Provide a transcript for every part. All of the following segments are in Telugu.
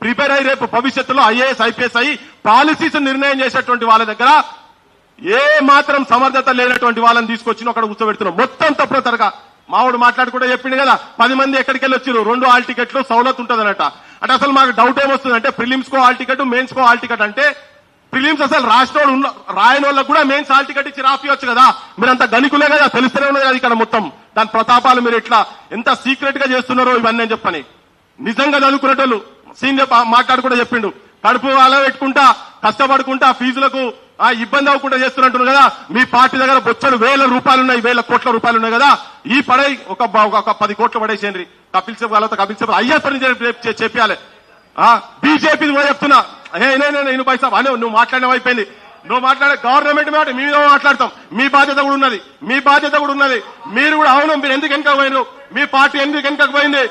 ప్రిపేర్ అయ్యి రేపు భవిష్యత్తులో ఐఏఎస్ ఐపీఎస్ అయ్యి పాలసీస్ నిర్ణయం చేసేటువంటి వాళ్ళ దగ్గర ఏ మాత్రం సమర్థత లేనటువంటి వాళ్ళని తీసుకొచ్చి అక్కడ కూర్చోబెడుతున్నాం. మొత్తం తప్పుడు తరగా మావాడు మాట్లాడుకుంటే చెప్పిండు కదా 10 మంది ఎక్కడికి వెళ్ళి వచ్చారు, 2 హాల్ టికెట్లు సౌలత్ ఉంటుందన్నట. అంటే అసలు మాకు డౌట్ ఏమొస్తుంది అంటే ప్రిలిమ్స్ కో హాల్ టికెట్, మెయిన్స్ కో హాల్ టికెట్ అంటే ప్రిలిమ్స్ అసలు రాయని వాళ్ళకు కూడా మెయిన్స్ హాల్ టికెట్ ఇచ్చి రాపియొచ్చు కదా. మీరు అంత గణికులే కదా, తెలుస్తూనే ఉన్నది కదా ఇక్కడ మొత్తం దాని ప్రతాపాలు. మీరు ఎట్లా ఎంత సీక్రెట్ గా చేస్తున్నారో ఇవన్నీ అని చెప్పని నిజంగా చదువుకునేటోళ్ళు సీనియర్ మాట్లాడుకుంటూ చెప్పిండు. కడుపు అలా పెట్టుకుంటా కష్టపడుకుంటా ఫీజులకు ఇబ్బంది అవ్వకుండా చేస్తున్నట్టు కదా. మీ పార్టీ దగ్గర బొచ్చడు వేల రూపాయలు ఉన్నాయి, 1000 కోట్ల రూపాయలు ఉన్నాయి కదా. ఈ పడై ఒక 10 కోట్లు పడేసేయండి. కపిల్ సిబల్ వాళ్ళతో కపిల్ సిబల్ అయ్యప్పని చెప్పాలి. బీజేపీ చెప్తున్నా నేను పైసా అని నువ్వు మాట్లాడడం అయిపోయింది. నువ్వు మాట్లాడే గవర్నమెంట్ మాట మీ మీద మాట్లాడతాం. మీ బాధ్యత కూడా ఉన్నది, మీ బాధ్యత కూడా ఉన్నది. మీరు కూడా అవును మీరు ఎందుకు వెనక పోయినరు, మీ పార్టీ ఎందుకు వెనక పోయింది,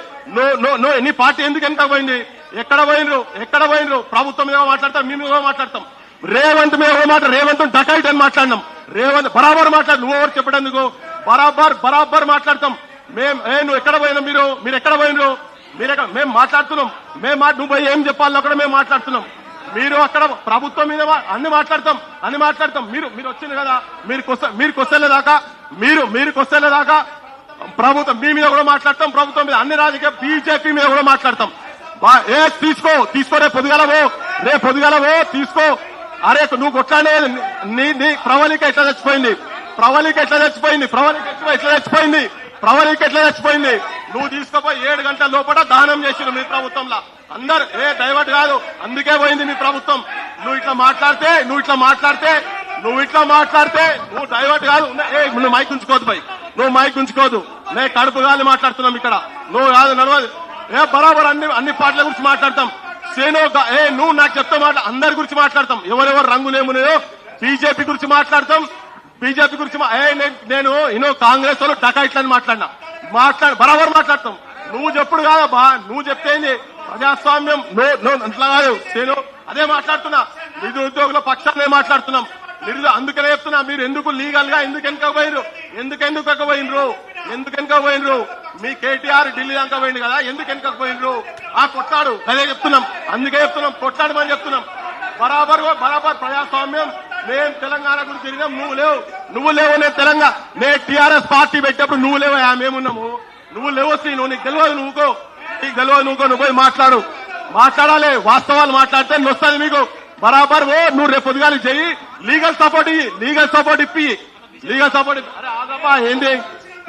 నీ పార్టీ ఎందుకు వెనక పోయింది, ఎక్కడ పోయినరు ప్రభుత్వం మీద మాట్లాడతాం, మీ మీద మాట్లాడతాం. రేవంత్ మీద మాట రేవంత్ డకైట్ అని మాట్లాడినాం. రేవంత్ బరాబర్ మాట్లాడు, నువ్వు ఎవరు చెప్పేందుకు బరాబర్ మాట్లాడతాం. నువ్వు ఎక్కడ పోయినా మీరు ఎక్కడ పోయినరు, మేము మాట్లాడుతున్నాం. నువ్వు పోయి ఏం చెప్పాలో అక్కడ మేము మాట్లాడుతున్నాం. మీరు అక్కడ ప్రభుత్వం మీద అన్ని మాట్లాడతాం. మీరు వచ్చింది కదా, మీరు కొస్తేలే దాకా ప్రభుత్వం మీ మీద కూడా మాట్లాడతాం. ప్రభుత్వం మీద అన్ని రాజకీయ బీజేపీ మీద కూడా మాట్లాడతాం. తీసుకో రేపు పొద్దుగాలవో తీసుకో. అరే నువ్వు కొట్లానే నీ ప్రవళిక ఎట్లా చచ్చిపోయింది, ప్రవళిక ఎట్లా చచ్చిపోయింది. నువ్వు తీసుకుపోయి 7 గంటల లోపల దహనం చేసిరు మీ ప్రభుత్వంలో. అందరు డైవర్ట్ కాదు, అందుకే పోయింది మీ ప్రభుత్వం. నువ్వు ఇట్లా మాట్లాడితే నువ్వు డైవర్ట్ కాదు. నువ్వు మైక్ ఉంచుకోదు, నేను కడుపు గాలి మాట్లాడుతున్నాం ఇక్కడ. నువ్వు కాదు నడవదు. బరాబర్ అన్ని పార్టీల గురించి మాట్లాడతాం. నువ్వు నాకు చెప్తా అందరి గురించి మాట్లాడతాం. ఎవరెవరు రంగులేమున్నాయో బీజేపీ గురించి మాట్లాడతాం. నేను కాంగ్రెస్ వాళ్ళు డకాయిట్లని బరాబర్ మాట్లాడతాం. నువ్వు చెప్పుడు కాదబ్బా, నువ్వు చెప్తేంది ప్రజాస్వామ్యం అట్లా కాదు. నేను అదే మాట్లాడుతున్నా, నిరుద్యోగుల పక్షాలే మాట్లాడుతున్నాం. అందుకనే చెప్తున్నా మీరు ఎందుకు లీగల్ గా ఎందుకు వెనక పోయినరు. మీ కేటీఆర్ ఢిల్లీ దాకా పోయింది కదా, ఎందుకు వెనక పోయినరు కొట్లాడు. అదే చెప్తున్నాం, అందుకే చెప్తున్నాం కొట్లాడమని చెప్తున్నాం. బరాబర్ ప్రజాస్వామ్యం. మేము తెలంగాణ గురించి తిరిగాం, నువ్వు లేవు. నేను తెలంగాణ నేను టీఆర్ఎస్ పార్టీ పెట్టేప్పుడు నువ్వు లేవు, మేమున్నాము. నువ్వు లేవు, నీకు తెలియదు, నువ్వు పోయి మాట్లాడాలి. వాస్తవాలు మాట్లాడితే వస్తుంది మీకు. బరాబర్ నువ్వు రేపు పొద్దుగాలి చెయ్యి, లీగల్ సపోర్ట్ ఇప్పి. అరే ఆగప్పా ఏంది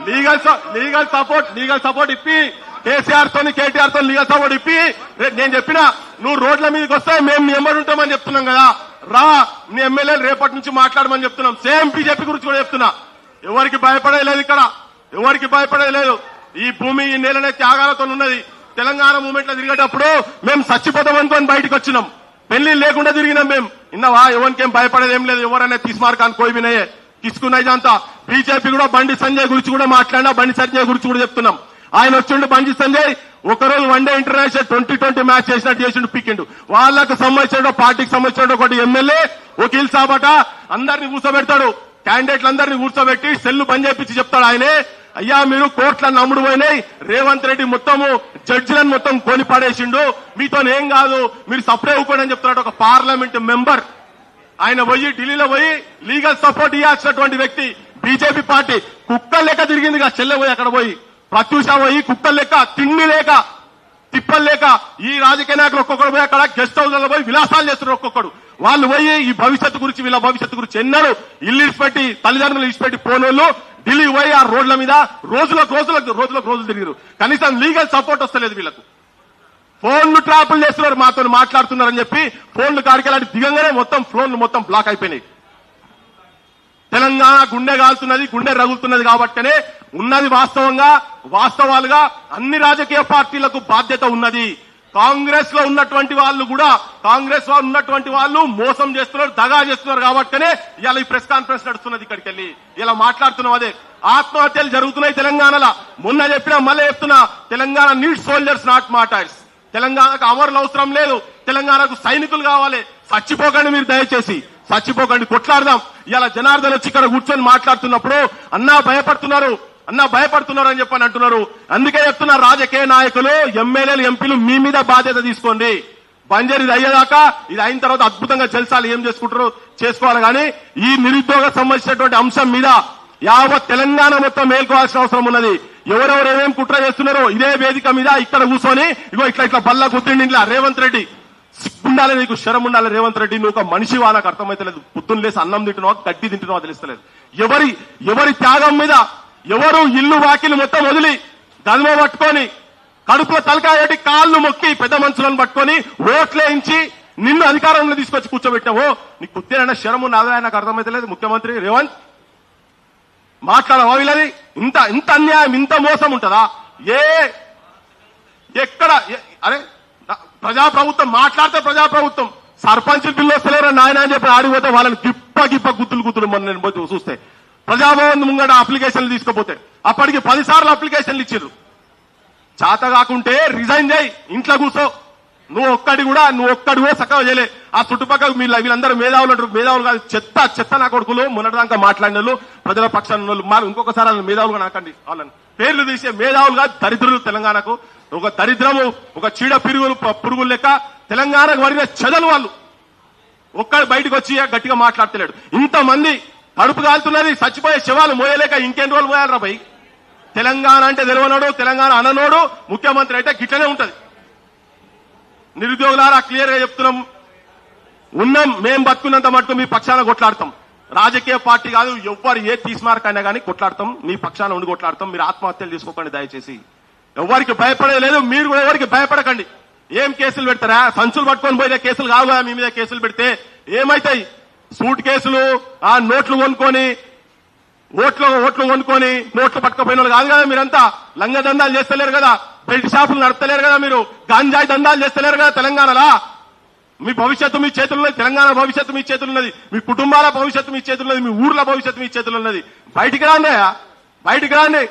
లీగల్ సపోర్ట్ ఇప్పి. కేటీఆర్ తో లీగల్ సపోర్ట్ ఇప్పి. నేను చెప్పినా నువ్వు రోడ్ల మీదకి వస్తే మేము మీ ఎమ్మడి ఉంటామని చెప్తున్నాం కదా. రా నీ ఎమ్మెల్యేలు రేపటి నుంచి మాట్లాడమని చెప్తున్నాం. సేమ్ బీజేపీ గురించి కూడా చెప్తున్నా. ఎవరికి భయపడలేదు ఇక్కడ, ఈ భూమి ఈ నేలనే త్యాగాలతో ఉన్నది. తెలంగాణ మూమెంట్ లో తిరిగేటప్పుడు మేము చచ్చిపోతాం అనుకోని బయటకు వచ్చినాం. పెళ్లి లేకుండా తిరిగినాం మేము. ఇన్నవా ఎవరికేం భయపడేది ఏం లేదు. ఎవరైనా తీసుమార్కాన్ని కోయి వినయే తీసుకున్నాయి అంతా. బీజేపీ కూడా బండి సంజయ్ గురించి కూడా మాట్లాడినా, బండి సంజయ్ గురించి కూడా చెప్తున్నాం. ఆయన వచ్చిండు బండి సంజయ్ ఒకరోజు వన్డే ఇంటర్నేషనల్ 2020 మ్యాచ్ చేసినట్టు చేసిండు, పిక్కిండు. వాళ్ళకు సంబంధించిన పార్టీకి సంబంధించిన ఒకటి ఎమ్మెల్యే వకీల్ సాబట అందరినీ కూర్చోబెడతాడు. క్యాండిడేట్లందరినీ కూర్చోబెట్టి సెల్లు బంద్ చేపించి చెప్తాడు ఆయనే, అయ్యా మీరు కోట్లను అమ్ముడు పోయినాయి, రేవంత్ రెడ్డి మొత్తము జడ్జిలను మొత్తం కొని పడేసిండు, మీతో ఏం కాదు, మీరు సపరేట్ అవ్వకూడదు అని చెప్తున్నాడు ఒక పార్లమెంట్ మెంబర్. ఆయన పోయి ఢిల్లీలో పోయి లీగల్ సపోర్ట్ ఇవ్వాల్సినటువంటి వ్యక్తి. బీజేపీ పార్టీ కుక్కల లెక్క తిరిగింది చెల్లె పోయి అక్కడ పోయి ప్రత్యూష పోయి కుక్కల లెక్క, తిండి లేక తిప్పలు లేక ఈ రాజకీయ నాయకులు ఒక్కొక్కడు పోయి అక్కడ గెస్ట్ హౌస్లలో పోయి విలాసాలు చేస్తున్నారు. ఒక్కొక్కడు వాళ్ళు పోయి ఈ భవిష్యత్తు గురించి వీళ్ళ భవిష్యత్తు గురించి ఎన్నడూ ఇల్లు ఇచ్చిపెట్టి తల్లిదండ్రులు ఇచ్చిపెట్టి పోనోళ్ళు ఢిల్లీ పోయి ఆ రోడ్ల మీద రోజులు తిరిగారు. కనీసం లీగల్ సపోర్ట్ వస్తలేదు వీళ్ళకు. ఫోన్లు ట్రాపులు చేస్తున్నారు, మాతో మాట్లాడుతున్నారని చెప్పి ఫోన్లు కాడికెళ్ళి దిగంగానే మొత్తం ఫోన్లు మొత్తం బ్లాక్ అయిపోయినాయి. తెలంగాణ గుండె కాలుతున్నది, గుండె రగులుతున్నది. కాబట్టినే ఉన్నది వాస్తవాలుగా అన్ని రాజకీయ పార్టీలకు బాధ్యత ఉన్నది. కాంగ్రెస్ లో ఉన్నటువంటి వాళ్ళు మోసం చేస్తున్నారు, దగా చేస్తున్నారు. కాబట్టినే ఇలా ఈ ప్రెస్ కాన్ఫరెన్స్ నడుస్తున్నది. ఇక్కడికి వెళ్ళి ఇలా మాట్లాడుతున్నాం. అదే ఆత్మహత్యలు జరుగుతున్నాయి తెలంగాణలో. మొన్న చెప్పినా మళ్ళీ చెప్తున్నా, Telangana need soldiers not martyrs. తెలంగాణకు అమరులు అవసరం లేదు, తెలంగాణకు సైనికులు కావాలి. చచ్చిపోకండి, మీరు దయచేసి చచ్చిపోకండి, కొట్లాడదాం. ఇలా జనార్దన్ వచ్చి ఇక్కడ కూర్చొని మాట్లాడుతున్నప్పుడు అన్నా భయపడుతున్నారు, అన్న భయపడుతున్నారు అని చెప్పని అంటున్నారు. అందుకే చెప్తున్నారు రాజకీయ నాయకులు, ఎమ్మెల్యేలు, ఎంపీలు మీ మీద బాధ్యత తీసుకోండి. బంజర్ ఇది అయ్యేదాకా, ఇది అయిన తర్వాత అద్భుతంగా జల్సాలు ఏం చేసుకుంటారో చేసుకోవాలి. కానీ ఈ నిరుద్యోగ సంబంధించినటువంటి అంశం మీద యావత్ తెలంగాణ మొత్తం మేల్కోవాల్సిన అవసరం ఉన్నది. ఎవరెవరు ఏమేం కుట్ర చేస్తున్నారో ఇదే వేదిక మీద ఇక్కడ కూర్చొని ఇగో ఇట్లా బల్ల గుర్తిండి ఇంట్లో రేవంత్ రెడ్డి సిగ్గుండాలి, నీకు శరం ఉండాలి. రేవంత్ రెడ్డి నువ్వు ఒక మనిషివా నాకు అర్థమైతలేదు. పొద్దున్న లేసి అన్నం తింటున్నావా గడ్డి తింటున్నావా తెలుస్తలేదు. ఎవరి త్యాగం మీద, ఎవరు ఇల్లు వాకిలు మొత్తం వదిలి గదిమ పట్టుకొని కడుపులో తలకాయటి కాళ్ళు మొక్కి పెద్ద మనుషులను పట్టుకొని ఓట్లేయించి నిన్ను అధికారంలో తీసుకొచ్చి కూర్చోబెట్టావో నీకు కొద్దిగా శరం ఉన్నదా నాకు అర్థమైతలేదు. ముఖ్యమంత్రి రేవంత్ మాట్లాడవా వీళ్ళది? ఇంత అన్యాయం, ఇంత మోసం ఉంటుందా? ఎక్కడ అరే ప్రజాప్రభుత్వం మాట్లాడితే ప్రజాప్రభుత్వం సర్పంచ్ బిల్లు వస్తలేరా నాయన అని చెప్పి ఆడిపోతే వాళ్ళని గిప్ప గుత్తులు మొన్న నేను పోతే చూస్తే ప్రజాభవన్ ముంగట అప్లికేషన్లు తీసుకుపోతే అప్పటికి 10 సార్లు అప్లికేషన్లు ఇచ్చారు. చేత కాకుంటే రిజైన్ చేయి, ఇంట్లో కూర్చో. నువ్వు ఒక్కడివో చక్కగా చేయలే. ఆ చుట్టుపక్కల వీళ్ళందరూ మేధావులు అంటారు. మేధావులు కాదు, చెత్త నా కొడుకులు. మొన్నటిదాకా మాట్లాడిన వాళ్ళు, ప్రజల పక్షాన వాళ్ళు. ఇంకొకసారి వాళ్ళని మేధావులుగా నాకండి, వాళ్ళని పేర్లు తీసే మేధావులు కాదు, దరిద్రులు. తెలంగాణకు ఒక దరిద్రము, ఒక చీడ పురుగులు లెక్క తెలంగాణకు వరిన చెదలు వాళ్ళు. ఒక్కడు బయటకు వచ్చి గట్టిగా మాట్లాడతలేడు. ఇంతమంది కడుపు కాలుతున్నది, చచ్చిపోయే శవాలు మోయలేక ఇంకెన్ని రోజులు మోయాలరా భయ్? తెలంగాణ అంటే తెలియనోడు, తెలంగాణ అననోడు ముఖ్యమంత్రి అయితే గిట్లనే ఉంటది. నిరుద్యోగులారా క్లియర్ గా చెప్తున్నాం, ఉన్నాం మేం బతుకున్నంత మటుకు మీ పక్షాన కొట్లాడతాం. రాజకీయ పార్టీ కాదు, ఎవ్వరు ఏ తీస్మార్క్ అయినా కానీ కొట్లాడతాం, మీ పక్షాన ఉండి కొట్లాడతాం. మీరు ఆత్మహత్యలు చేసుకోకండి దయచేసి. ఎవరికి భయపడేది లేదు, మీరు కూడా ఎవరికి భయపడకండి. ఏం కేసులు పెడతారా? సంచులు పట్టుకొని పోయిన కేసులు కావు కదా. మీ మీద కేసులు పెడితే ఏమైతాయి? సూట్ కేసులు, ఆ నోట్లు కొనుక్కొని ఓట్లు కొనుక్కొని నోట్లు పట్టుకపోయిన వాళ్ళు కాదు కదా. మీరంతా లంగ దందాలు చేస్తలేరు కదా, బెల్ట్ షాపులు నడపలేరు కదా, మీరు గాంజాయి దందాలు చేస్తలేరు కదా తెలంగాణలో. మీ భవిష్యత్తు మీ చేతుల్లో ఉన్నది, తెలంగాణ భవిష్యత్తు మీ చేతుల్లో ఉన్నది, మీ కుటుంబాల భవిష్యత్తు మీ చేతుల్లో ఉన్నది, మీ ఊర్ల భవిష్యత్తు మీ చేతుల్లో ఉన్నది. బయటికి రాండి,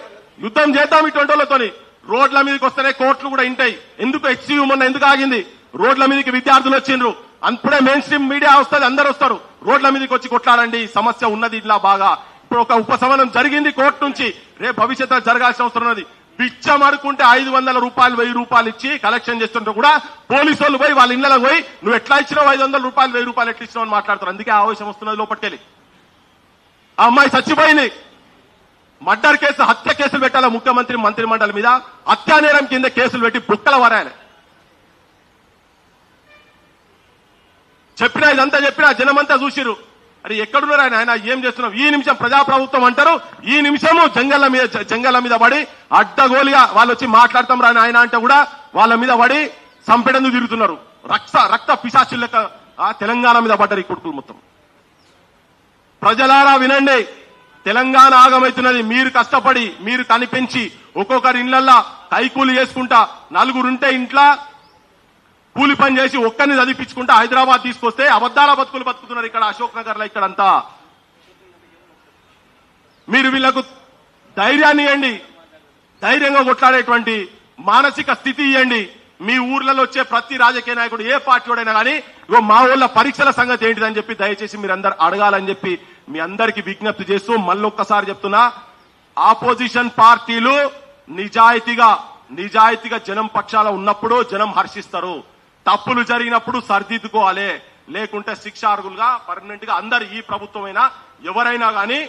యుద్ధం చేద్దాం ఇటువంటి వాళ్ళతోని. రోడ్ల మీదకి వస్తేనే కోర్టులు కూడా ఇంటాయి. ఎందుకు హెచ్సియు మొన్న ఎందుకు ఆగింది? రోడ్ల మీదకి విద్యార్థులు వచ్చిండ్రు, అప్పుడే మెయిన్ స్ట్రీమ్ మీడియా వస్తుంది, అందరు వస్తారు. రోడ్ల మీదకి వచ్చి కొట్లాడండి, సమస్య ఉన్నది ఇట్లా బాగా. ఇప్పుడు ఒక ఉపశమనం జరిగింది కోర్టు నుంచి, రేపు భవిష్యత్తులో జరగాల్సిన అవసరం ఉన్నది. బిచ్చం అడుకుంటే 500 రూపాయలు 1000 రూపాయలు ఇచ్చి కలెక్షన్ చేస్తుంటే కూడా పోలీసు వాళ్ళు పోయి వాళ్ళ ఇళ్లకు పోయి నువ్వు ఎట్లా ఇచ్చినావు 500 రూపాయలు 1000 రూపాయలు ఎట్లా ఇచ్చినావు అని మాట్లాడతారు. అందుకే ఆవేశం వస్తున్నది లోపలికెళ్ళి. ఆ అమ్మాయి చచ్చిపోయింది, మర్డర్ కేసు, హత్య కేసులు పెట్టాల ముఖ్యమంత్రి మంత్రి మండలి మీద. హత్యానేరం కింద కేసులు పెట్టి బుక్కల వరాయన చెప్పినా, ఇదంతా చెప్పినా జనమంతా చూసిరు. అరే ఎక్కడున్నారు ఆయన ఏం చేస్తున్నాం? ఈ నిమిషం ప్రజాప్రభుత్వం అంటారు, ఈ నిమిషము జంగళ్ళ మీద పడి అడ్డగోలిగా వాళ్ళు వచ్చి మాట్లాడతాం రాని ఆయన అంటే కూడా వాళ్ళ మీద పడి సంపెడందుకు తిరుగుతున్నారు. రక్త పిశాచుల లెక్క తెలంగాణ మీద పడ్డారు ఈ కొడుకులు మొత్తం. ప్రజలారా వినండి, తెలంగాణ ఆగమవుతున్నది. మీరు కష్టపడి, మీరు కనిపించి ఒక్కొక్కరి ఇళ్లల్లా కైకూలు చేసుకుంటా, నలుగురుంటే ఇంట్లో కూలి పని చేసి ఒక్కరిని చదివించుకుంటా హైదరాబాద్ తీసుకొస్తే అబద్దాల బతుకులు బతుకుతున్నారు ఇక్కడ అశోక్ నగర్ లో. ఇక్కడంతా మీరు వీళ్లకు ధైర్యాన్ని ఇవ్వండి, ధైర్యంగా కొట్లాడేటువంటి మానసిక స్థితి ఇవ్వండి. మీ ఊర్లలో వచ్చే ప్రతి రాజకీయ నాయకుడు, ఏ పార్టీ వాడైనా కానీ ఇగో మా ఊళ్ళ పరీక్షల సంగతి ఏంటిదని చెప్పి దయచేసి మీరందరూ అడగాలని చెప్పి మీ అందరికీ విజ్ఞప్తి చేస్తూ మళ్ళొక్కసారి చెప్తున్నా, ఆపోజిషన్ పార్టీలు నిజాయితీగా జనం పక్షాల ఉన్నప్పుడు జనం హర్షిస్తారు. తప్పులు జరిగినప్పుడు సరిదిద్దుకోవాలి, లేకుంటే శిక్షార్హులుగా పర్మనెంట్ గా అందరు, ఈ ప్రభుత్వమైనా ఎవరైనా కానీ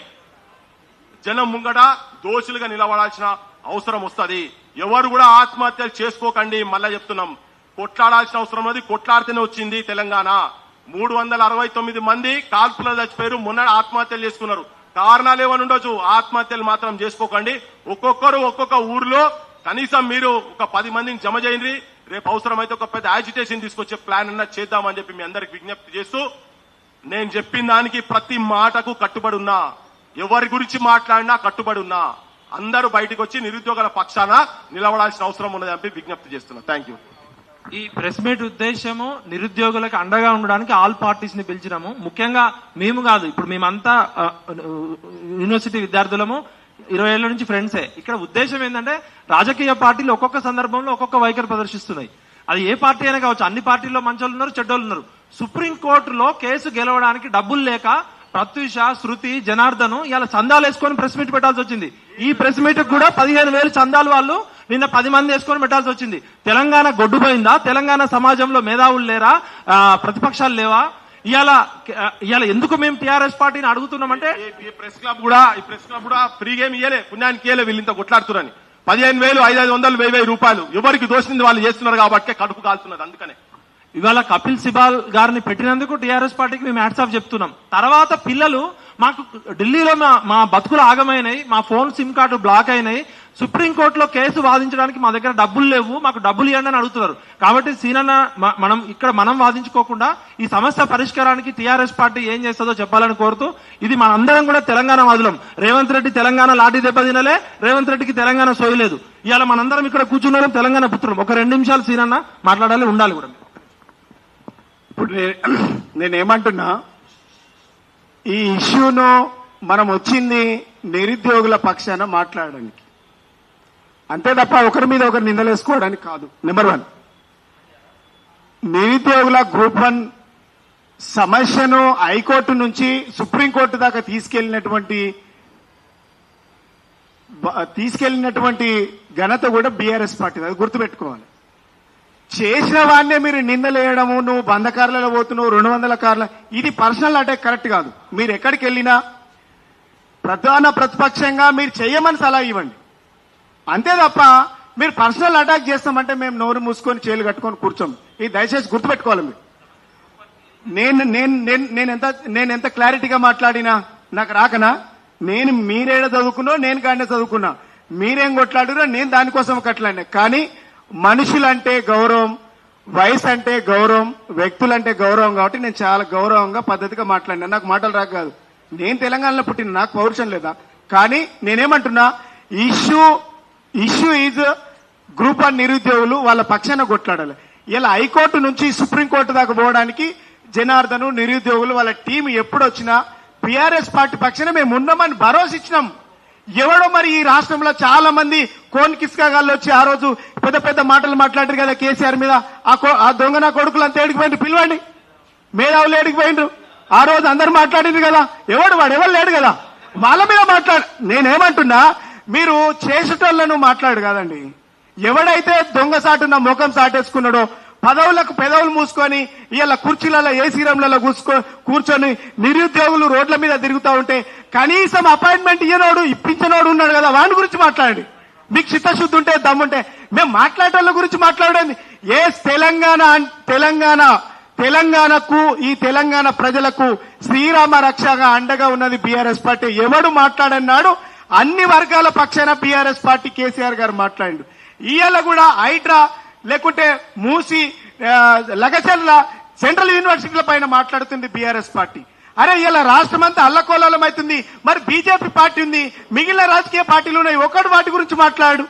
జనం ముంగట దోషులుగా నిలబడాల్సిన అవసరం వస్తుంది. ఎవరు కూడా ఆత్మహత్యలు చేసుకోకండి. మళ్ళా చెప్తున్నాం, కొట్లాడాల్సిన అవసరం ఉన్నది. కొట్లాడితేనే వచ్చింది తెలంగాణ. 369 మంది కాల్పులలో చచ్చిపోయారు, మొన్న ఆత్మహత్యలు చేసుకున్నారు. కారణాలు ఏమని ఉండొచ్చు, ఆత్మహత్యలు మాత్రం చేసుకోకండి. ఒక్కొక్కరు ఒక్కొక్క ఊర్లో కనీసం మీరు ఒక 10 మందిని జమ చేయండి. రేపు అవసరమైతే ఒక పెద్ద యాజిటేషన్ తీసుకొచ్చే ప్లాన్ అన్నా చేద్దామని చెప్పి మీ అందరికి విజ్ఞప్తి చేస్తూ, నేను చెప్పిన దానికి ప్రతి మాటకు కట్టుబడి ఉన్నా, ఎవరి గురించి మాట్లాడినా కట్టుబడి ఉన్నా. అందరూ బయటకు వచ్చి నిరుద్యోగుల పక్షాన నిలబడాల్సిన అవసరం ఉన్నదని విజ్ఞప్తి చేస్తున్నా. Thank you. ఈ ప్రెస్ మీట్ ఉద్దేశము నిరుద్యోగులకు అండగా ఉండడానికి ఆల్ పార్టీస్ ని పిలిచినాము. ముఖ్యంగా మేము కాదు, ఇప్పుడు మేమంతా యూనివర్సిటీ విద్యార్థులము, 20 ఏళ్ల నుంచి ఫ్రెండ్సే. ఇక్కడ ఉద్దేశం ఏంటంటే, రాజకీయ పార్టీలు ఒక్కొక్క సందర్భంలో ఒక్కొక్క వైఖరి ప్రదర్శిస్తున్నాయి. అది ఏ పార్టీ అయినా కావచ్చు, అన్ని పార్టీల్లో మంచోళ్ళు ఉన్నారు, చెడ్డోళ్ళు ఉన్నారు. సుప్రీంకోర్టులో కేసు గెలవడానికి డబ్బులు లేక ప్రత్యూష, శృతి, జనార్దన్ ఇలా చందాలు వేసుకొని ప్రెస్ మీట్ పెట్టాల్సి వచ్చింది. ఈ ప్రెస్ మీట్ కూడా 15,000 చందాలు వాళ్ళు నిన్న 10 మంది వేసుకొని పెట్టాల్సి వచ్చింది. తెలంగాణ గొడ్డుపోయిందా? తెలంగాణ సమాజంలో మేధావులు లేరా? ప్రతిపక్షాలు లేవా? ఇవాళ ఎందుకు మేము టీఆర్ఎస్ పార్టీని అడుగుతున్నామంటే ఈ ప్రెస్ క్లబ్ కూడా ఫ్రీ గేమ్ ఇయ్యలే, పుణ్యానికి ఇయ్యలే. వీళ్ళు ఇంత కొట్లాడుతున్నారని 15,000, 500, 1,000 రూపాయలు ఎవరికి దోషింది వాళ్ళు చేస్తున్నారు కాబట్టి కడుపు కాలుతున్నది. అందుకనే ఇవాళ కపిల్ సిబాల్ గారిని పెట్టినందుకు టీఆర్ఎస్ పార్టీకి మేము హ్యాట్స్ ఆఫ్ చెప్తున్నాం. తర్వాత పిల్లలు మాకు ఢిల్లీలో మా బతుకులు ఆగమైనాయి, మా ఫోన్ సిమ్ కార్డు బ్లాక్ అయినాయి, సుప్రీంకోర్టులో కేసు వాదించడానికి మా దగ్గర డబ్బులు లేవు, మాకు డబ్బులు ఇవ్వండి అని అడుగుతున్నారు. కాబట్టి సీనన్న మనం వాదించుకోకుండా ఈ సమస్య పరిష్కారానికి టీఆర్ఎస్ పార్టీ ఏం చేస్తుందో చెప్పాలని కోరుతూ, ఇది మనందరం కూడా తెలంగాణ వాదులం. రేవంత్ రెడ్డి తెలంగాణ లాఠీ దెబ్బ తినలే, రేవంత్ రెడ్డికి తెలంగాణ సోయలేదు. ఇవాళ మనందరం ఇక్కడ కూర్చున్నాం తెలంగాణ పుత్రులం. ఒక 2 నిమిషాలు సీనన్న మాట్లాడాలి, ఉండాలి కూడా. ఇప్పుడు నేనేమంటున్నా, ఈ ఇష్యూను మనం వచ్చింది నిరుద్యోగుల పక్షాన మాట్లాడడానికి, అంతే తప్ప ఒకరి మీద ఒకరు నిందలేసుకోవడానికి కాదు. నెంబర్ 1, నిరుద్యోగుల గ్రూప్ 1 సమస్యను హైకోర్టు నుంచి సుప్రీంకోర్టు దాకా తీసుకెళ్లినటువంటి ఘనత కూడా బీఆర్ఎస్ పార్టీ, అది గుర్తుపెట్టుకోవాలి. చేసిన వాడినే మీరు నిందలేయడము, నువ్వు 100 కార్లలో పోతున్నావు, 200 కార్ల, ఇది పర్సనల్ అటాక్ కరెక్ట్ కాదు. మీరు ఎక్కడికి వెళ్ళినా ప్రధాన ప్రతిపక్షంగా మీరు చెయ్యమని సలహా ఇవ్వండి, అంతే తప్ప మీరు పర్సనల్ అటాక్ చేస్తామంటే మేము నోరు మూసుకొని చేలు కట్టుకొని కూర్చోం. ఇది దయచేసి గుర్తుపెట్టుకోవాలి. మీరు నేను ఎంత క్లారిటీగా మాట్లాడినా నాకు రాకనా? మీరేడ చదువుకున్నా, నేను కాడనే చదువుకున్నా, మీరేం కొట్లాడినా నేను దానికోసం కట్లాడినా. కానీ మనుషులంటే గౌరవం, వయసు అంటే గౌరవం, వ్యక్తులంటే గౌరవం కాబట్టి నేను చాలా గౌరవంగా పద్ధతిగా మాట్లాడినా. నాకు మాటలు రాక కాదు, నేను తెలంగాణలో పుట్టిన, నాకు పౌరుషం లేదా? కానీ నేనేమంటున్నా, ఇష్యూ ఈజ్ గ్రూప్ 1 నిరుద్యోగులు వాళ్ళ పక్షాన కొట్లాడాలి. ఇలా హైకోర్టు నుంచి సుప్రీంకోర్టు దాకా పోవడానికి జనార్దన్, నిరుద్యోగులు వాళ్ళ టీం ఎప్పుడు వచ్చినా బీఆర్ఎస్ పార్టీ పక్షాన మేము ఉన్నామని భరోసా ఇచ్చినాం. ఎవడో మరి ఈ రాష్ట్రంలో చాలా మంది కోన్ కిస్కాగాళ్ళు వచ్చి ఆ రోజు పెద్ద పెద్ద మాటలు మాట్లాడారు కదా కేసీఆర్ మీద. ఆ దొంగ నా కొడుకులు అంతా ఏడికిపోయిండ్రు, పిలవండి. మేధావులు ఏడికిపోయిండ్రు, ఆ రోజు అందరు మాట్లాడిండ్రు కదా. ఎవరు లేడు కదా, వాళ్ళ మీద నేనేమంటున్నా, మీరు చేసేటోళ్లను మాట్లాడు కాదండి. ఎవడైతే దొంగ సాటున్న ముఖం సాటేసుకున్నాడో, పెదవులు మూసుకొని ఇలా కుర్చీలలో ఏసీ రూమ్లలో కూర్చొని నిరుద్యోగులు రోడ్ల మీద తిరుగుతూ ఉంటే కనీసం అపాయింట్మెంట్ ఇప్పించనోడు ఉన్నాడు కదా, వాడి గురించి మాట్లాడండి. మీకు చిత్తశుద్ధి ఉంటే, దమ్ముంటే. మేము మాట్లాడేటోళ్ళ గురించి మాట్లాడండి. తెలంగాణకు ఈ తెలంగాణ ప్రజలకు శ్రీరామ రక్షగా అండగా ఉన్నది బీఆర్ఎస్ పార్టీ. ఎవడు మాట్లాడన్నాడు? అన్ని వర్గాల పక్షాన బీఆర్ఎస్ పార్టీ కేసీఆర్ గారు మాట్లాడిండు. ఇవాళ కూడా హైడ్రా లేకుంటే మూసి లగచర్ల సెంట్రల్ యూనివర్సిటీల పైన మాట్లాడుతుంది బీఆర్ఎస్ పార్టీ. అరే ఇలా రాష్ట్రం అంతా అల్లకోలాలం అవుతుంది, మరి బీజేపీ పార్టీ ఉంది, మిగిలిన రాజకీయ పార్టీలు ఉన్నాయి, ఒకటి వాటి గురించి మాట్లాడు.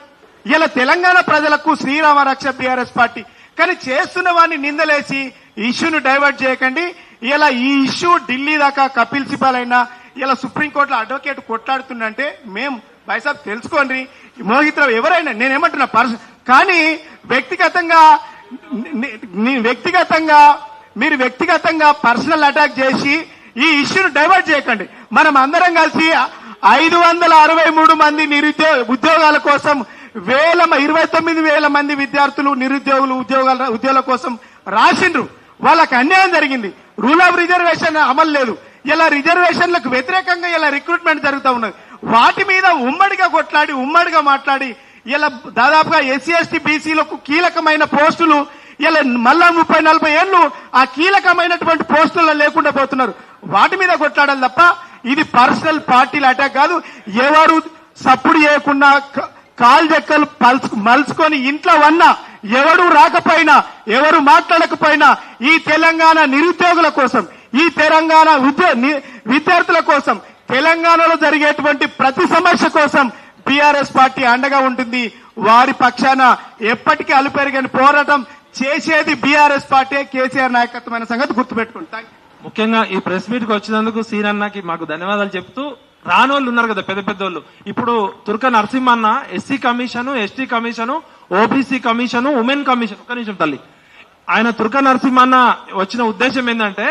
ఇలా తెలంగాణ ప్రజలకు శ్రీరామ రక్ష బీఆర్ఎస్ పార్టీ. కానీ చేస్తున్న వాడిని నిందలేసి ఇష్యూను డైవర్ట్ చేయకండి. ఇలా ఈ ఇష్యూ ఢిల్లీ దాకా కపిల్ సిబాల్ అయినా ఇలా సుప్రీంకోర్టులో అడ్వకేట్ కొట్లాడుతుందంటే మేము బైసాబ్ తెలుసుకోండి. మోహిత్ రావు ఎవరైనా, నేనేమంటున్నా కానీ మీరు వ్యక్తిగతంగా పర్సనల్ అటాక్ చేసి ఈ ఇష్యూను డైవర్ట్ చేయకండి. మనం అందరం కలిసి 563 మంది ఉద్యోగాల కోసం 29,000 మంది విద్యార్థులు నిరుద్యోగులు ఉద్యోగాల కోసం రాసిండ్రు. వాళ్ళకి అన్యాయం జరిగింది. రూల్ ఆఫ్ రిజర్వేషన్ అమలు లేదు. ఇలా రిజర్వేషన్లకు వ్యతిరేకంగా ఇలా రిక్రూట్మెంట్ జరుగుతూ ఉన్నది. వాటి మీద ఉమ్మడిగా మాట్లాడి ఇలా దాదాపుగా ఎస్సీ ఎస్టీ బీసీలకు కీలకమైన పోస్టులు ఇలా మళ్ళా 30-40 ఏళ్లు ఆ కీలకమైనటువంటి పోస్టుల్లో లేకుండా పోతున్నారు. వాటి మీద కొట్లాడాలి తప్ప ఇది పర్సనల్ పార్టీల అటాక్ కాదు. ఎవరు సప్పుడు చేయకుండా కాలు చెక్కలు మలుచుకొని ఇంట్లో ఉన్నా, ఎవరు రాకపోయినా, ఎవరు మాట్లాడకపోయినా ఈ తెలంగాణ నిరుద్యోగుల కోసం, ఈ తెలంగాణ విద్యార్థుల కోసం, తెలంగాణలో జరిగేటువంటి ప్రతి సమస్య కోసం బీఆర్ఎస్ పార్టీ అండగా ఉంటుంది. వారి పక్షాన ఎప్పటికీ అలుపెరగని పోరాటం చేసేది బీఆర్ఎస్ పార్టీ, కేసీఆర్ నాయకత్వమైన సంగతి గుర్తుపెట్టుకోండి. ముఖ్యంగా ఈ ప్రెస్ మీట్ కి వచ్చినందుకు సీనన్నకి మాకు ధన్యవాదాలు చెప్తూ, రానోళ్ళు ఉన్నారు కదా పెద్దోళ్ళు, ఇప్పుడు Turka Narasimhanna SC commission, ST commission, OBC commission, women commission, ఒక్క నిమిషం తల్లి, ఆయన తుర్క నరసింహన్న వచ్చిన ఉద్దేశం ఏంటంటే